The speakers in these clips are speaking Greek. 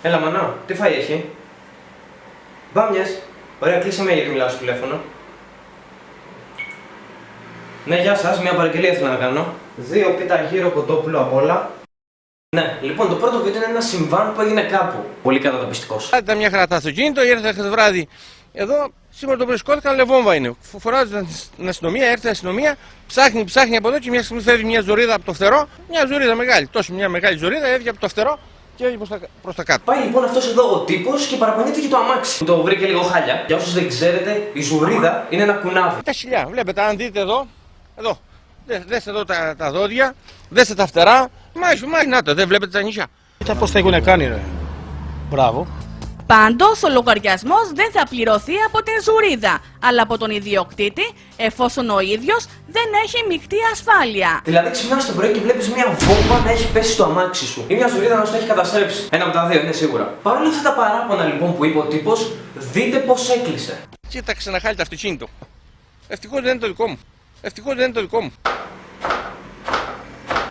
Έλα, μανώ, τι φάει έχει? Μπάμιες. Ωραία, κλείσε με γιατί μιλάω στο τηλέφωνο. Ναι, γεια σας, μια παραγγελία ήθελα να κάνω. 2 πίτα γύρο κοτόπουλο απ' όλα. Ναι, λοιπόν, το πρώτο βίντεο είναι ένα συμβάν που έγινε κάπου. Πολύ κατατοπιστικός. Ήταν μια χαρά το αυτοκίνητο, ήρθα χθες βράδυ εδώ. Σήμερα το βρισκόθηκα, αλλά βόμβα είναι. Φοράω την αστυνομία, έρθει η αστυνομία, ψάχνει από εδώ και μια στιγμή φεύγει μια ζωρίδα από το φτερό. Μια ζωρίδα μεγάλη, τόσο μια μεγάλη ζωρίδα, έβγαινε από το φτερό και έβγαινε προς τα κάτω. Πάει λοιπόν αυτός εδώ ο τύπος και παραπονιέται για το αμάξι. Που το βρήκε λίγο χάλια. Για όσους δεν ξέρετε, η ζουρίδα είναι ένα κουνάβι. Τα χιλιά, βλέπετε, αν δείτε εδώ, δέστε εδώ τα δόντια, δέστε τα φτερά. Μάχη, να το, δεν βλέπετε τα νησιά. Κοίτα πώς τα έχουν κάνει, ρε. Μπράβο. Πάντως, ο λογαριασμός δεν θα πληρωθεί από την ζουρίδα, αλλά από τον ιδιοκτήτη, εφόσον ο ίδιος δεν έχει μεικτή ασφάλεια. Δηλαδή, ξυπνάς το πρωί και βλέπεις μια βόμβα να έχει πέσει στο αμάξι σου. Ή μια ζουρίδα να σου το έχει καταστρέψει. Ένα από τα δύο, είναι σίγουρα. Παρ' όλα αυτά τα παράπονα λοιπόν που είπε ο τύπος, δείτε πώς έκλεισε. Κοίταξε να χάλει το αυτοκίνητο. Ευτυχώς δεν είναι το δικό μου.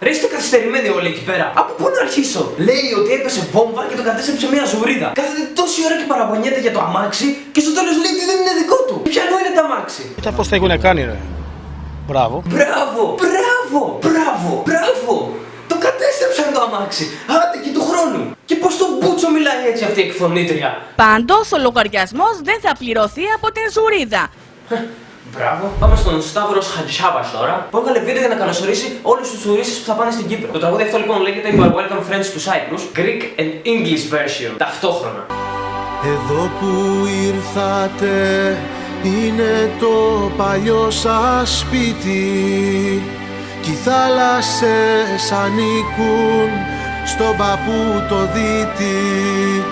Ρε, είστε καθυστερημένοι όλοι εκεί πέρα. Από πού να αρχίσω? Λέει ότι έπεσε βόμβα και το κατέστρεψε μια ζουρίδα. Κάθεται τόση ώρα και παραπονιέται για το αμάξι και στο τέλος λέει ότι δεν είναι δικό του. Ποιανού είναι το αμάξι? Κοίτα πώς τα έχουν κάνει, ρε. Μπράβο. Μπράβο. Το κατέστρεψαν το αμάξι. Άντε και του χρόνου. Και πώς τον μπούτσο μιλάει έτσι αυτή η εκφωνήτρια? Πάντως, ο λογαριασμός δεν θα πληρωθεί από την ζουρίδα. Μπράβο. Πάμε στον Σταύρος Χατζησάβας τώρα, που έβγαλε βίντεο για να καλωσορίσει όλους τους τουρίστες που θα πάνε στην Κύπρο. Το τραγούδι αυτό λοιπόν λέγεται You are welcome friends to Cyprus, Greek and English version, ταυτόχρονα. Εδώ που ήρθατε είναι το παλιό σας σπίτι κι οι θάλασσες ανήκουν στον παππού το δίτη.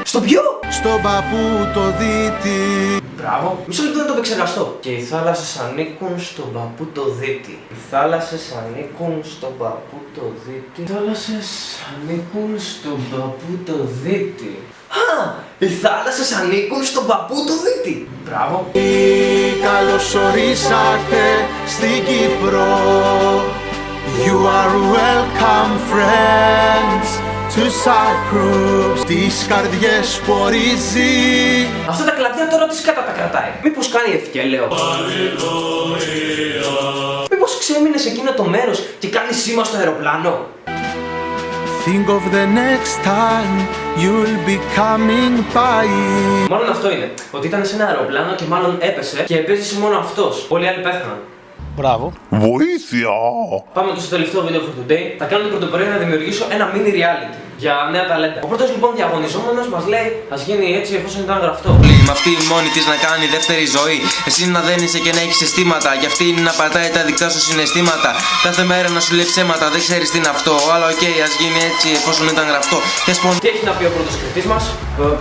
Στο ποιο? Στον παππού το δίτη. Μπράβο. Μισό λεπτό να το επεξεργαστώ. Και οι θάλασσες ανήκουν στον παππού το δίτη. Οι θάλασσες ανήκουν στον παππού το δίτη. Οι θάλασσες ανήκουν στον παππού το δίτη. Οι θάλασσες ανήκουν στον παππού το δίτη. Μπράβο. Καλώς ορίσατε στην Κύπρο. You are welcome friends to Cyprus. Τις καρδιές που ορίζει. Αυτά τα κλαδιά τώρα τις κατά τα κρατάει. Μήπως κάνει ευκαιρία? Μήπως ξέμεινε σε εκείνο το μέρος και κάνει σήμα στο αεροπλάνο? Think of the next time you'll be coming by. Μάλλον αυτό είναι. Ότι ήταν σε ένα αεροπλάνο και μάλλον έπεσε και επέζησε μόνο αυτός. Όλοι οι άλλοι πέθαναν. Μπράβο. Βοήθεια! Πάμε στο τελευταίο βίντεο for today. Θα κάνω την πρωτοπορία να δημιουργήσω ένα mini reality για νέα ταλέντα. Ο πρώτος λοιπόν διαγωνιζόμενος μας λέει ας γίνει έτσι εφόσον ήταν γραφτό. Με αυτή μόνη της να κάνει δεύτερη ζωή. Εσύ να δένεσαι και να έχεις αισθήματα. Και αυτή είναι να πατάει τα δικά σου συναισθήματα. Κάθε μέρα να σου λέει ψέματα, δεν ξέρεις τι είναι αυτό. Αλλά οκ, ας γίνει έτσι εφόσον ήταν γραφτό. Τι έχει να πει ο πρώτος κριτής μας?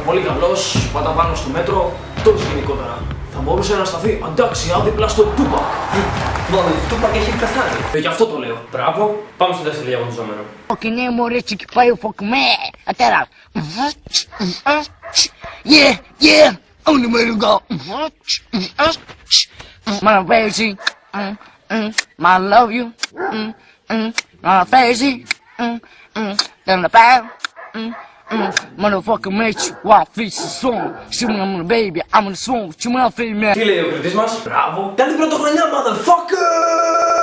Πολύ καλός, πάντα πάνω στο μέτρο, τόσο γενικότερα. Θα μπορούσε να σταθεί αντάξια δίπλα στο Τούπακ. Μόνο το Τούπακ έχει πεθάνει. Γι' αυτό το λέω. Μπράβο. Πάμε στο δεύτερο διαγωνιζόμενο. Que nem morete que pai o foco me até lá. Yeah, only way to go. My baby, my love you, my face, then the bad. Motherfucker make you walk face the song. See me, I'm the baby, I'm the song. You my face, man. Τι λέει ο κριτής μας? Μπράβο. Καλή πρωτοχρονιά, motherfucker!